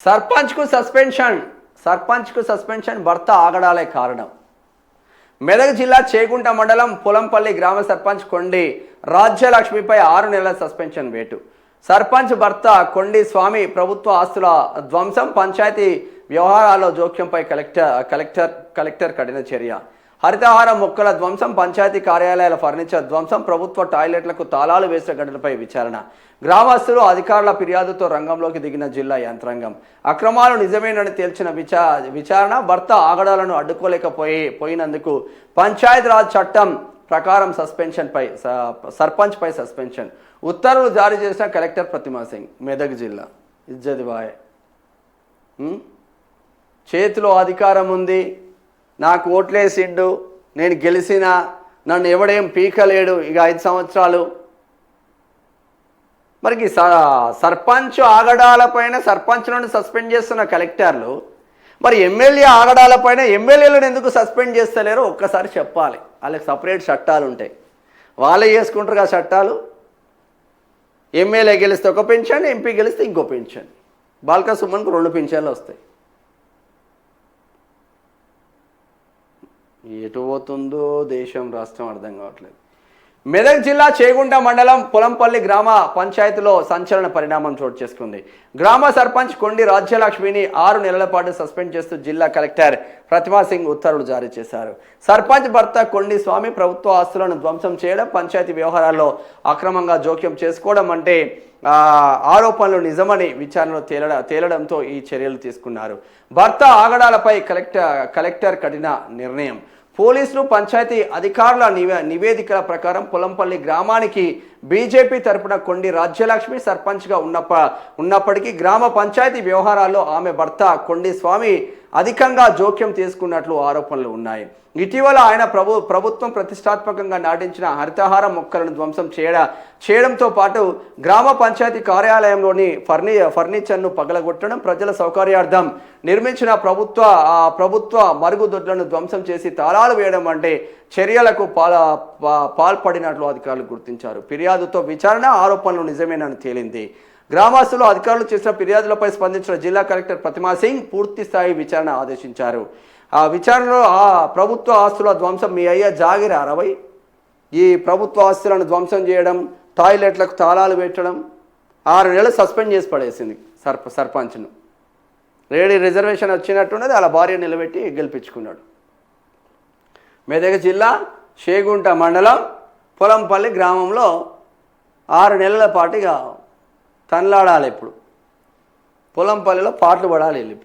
సర్పంచ్ కు సస్పెన్షన్ భర్త ఆగడాలే కారణం. మెదక్ జిల్లా చేగుంట మండలం పొలంపల్లి గ్రామ సర్పంచ్ కొండి రాజ్యలక్ష్మిపై 6 నెలల సస్పెన్షన్ వేటు. సర్పంచ్ భర్త కొండి స్వామి ప్రభుత్వ ఆస్తుల ధ్వంసం, పంచాయతీ వ్యవహారాల్లో జోక్యంపై కలెక్టర్ కఠిన చర్య. హరితహార మొక్కల ధ్వంసం, పంచాయతీ కార్యాలయాల ఫర్నిచర్ ధ్వంసం, ప్రభుత్వ టాయిలెట్లకు తాళాలు వేసిన ఘటనపై విచారణ. గ్రామస్తులు, అధికారుల ఫిర్యాదుతో రంగంలోకి దిగిన జిల్లా యంత్రాంగం. అక్రమాలు నిజమేనని తేల్చిన విచారణ. భర్త ఆగడాలను అడ్డుకోలేకపోయినందుకు పంచాయతీరాజ్ చట్టం ప్రకారం సర్పంచ్పై సస్పెన్షన్. ఉత్తర్వులు జారీ చేసిన కలెక్టర్ ప్రతిమా సింగ్. మెదక్ జిల్లా ఇజ్జదివాయ్. చేతిలో అధికారం ఉంది, నాకు ఓట్లేసిండు, నేను గెలిచిన, నన్ను ఎవడేం పీకలేడు ఇక 5 సంవత్సరాలు. మరికి సర్పంచ్ ఆగడాలపైన సర్పంచ్లను సస్పెండ్ చేస్తున్న కలెక్టర్లు మరి ఎమ్మెల్యే ఆగడాలపైన ఎమ్మెల్యేలను ఎందుకు సస్పెండ్ చేస్తలేరో ఒక్కసారి చెప్పాలి. వాళ్ళకి సపరేట్ చట్టాలు ఉంటాయి, వాళ్ళే చేసుకుంటారు కదా చట్టాలు. ఎమ్మెల్యే గెలిస్తే ఒక పెన్షన్, ఎంపీ గెలిస్తే ఇంకో పెన్షన్. బాల్కా సుమన్కు 2 పెన్షన్లు వస్తాయి. ఎటు పోతుందో దేశం రాష్ట్రం అర్థం కావట్లేదు. మెదక్ జిల్లా చేగుంట మండలం పొలంపల్లి గ్రామ పంచాయతీలో సంచలన పరిణామం చోటు చేసుకుంది. గ్రామ సర్పంచ్ కొండి రాజ్యలక్ష్మిని 6 నెలల పాటు సస్పెండ్ చేస్తూ జిల్లా కలెక్టర్ ప్రతిమా సింగ్ ఉత్తర్వులు జారీ చేశారు. సర్పంచ్ భర్త కొండి స్వామి ప్రభుత్వ ఆస్తులను ధ్వంసం చేయడం, పంచాయతీ వ్యవహారాల్లో అక్రమంగా జోక్యం చేసుకోవడం అంటే ఆరోపణలు నిజమని విచారణలో తేలడంతో ఈ చర్యలు తీసుకున్నారు. భర్త ఆగడాలపై కలెక్టర్ కఠిన నిర్ణయం. పోలీసులు, పంచాయతీ అధికారుల నివేదికల ప్రకారం పొలంపల్లి గ్రామానికి బీజేపీ తరపున కొండి రాజ్యలక్ష్మి సర్పంచ్గా ఉన్నప్పటికీ గ్రామ పంచాయతీ వ్యవహారాల్లో ఆమె భర్త కొండి స్వామి అధికంగా జోక్యం తీసుకున్నట్లు ఆరోపణలు ఉన్నాయి. ఇటీవల ఆయన ప్రభుత్వం ప్రతిష్టాత్మకంగా నాటించిన హరితహార మొక్కలను ధ్వంసం చేయడంతో పాటు గ్రామ పంచాయతీ కార్యాలయంలోని ఫర్నిచర్ను పగలగొట్టడం, ప్రజల సౌకర్యార్థం నిర్మించిన ప్రభుత్వ మరుగుదొడ్లను ధ్వంసం చేసి తాళాలు వేయడం వంటి చర్యలకు పాల్పడినట్లు అధికారులు గుర్తించారు. ఫిర్యాదుతో విచారణ, ఆరోపణలు నిజమేనని తేలింది. గ్రామస్తులు, అధికారులు చేసిన ఫిర్యాదులపై స్పందించిన జిల్లా కలెక్టర్ ప్రతిమా సింగ్ పూర్తి స్థాయి విచారణ ఆదేశించారు. ఆ విచారణలో ప్రభుత్వ ఆస్తుల ధ్వంసం మీ అయ్యా జాగిర 60, ఈ ప్రభుత్వ ఆస్తులను ధ్వంసం చేయడం, టాయిలెట్లకు తాళాలు పెట్టడం, 6 నెలలు సస్పెండ్ చేసి పడేసింది సర్పంచ్ను. రిజర్వేషన్ వచ్చినట్టున్నది, అలా భార్య నిలబెట్టి గెలిపించుకున్నాడు. మెదక్ జిల్లా చేగుంట మండలం పొలంపల్లి గ్రామంలో 6 నెలల పాటుగా తనలాడాలి. ఇప్పుడు పొలంపల్లిలో పాటలు పడాలి ఇప్పుడు.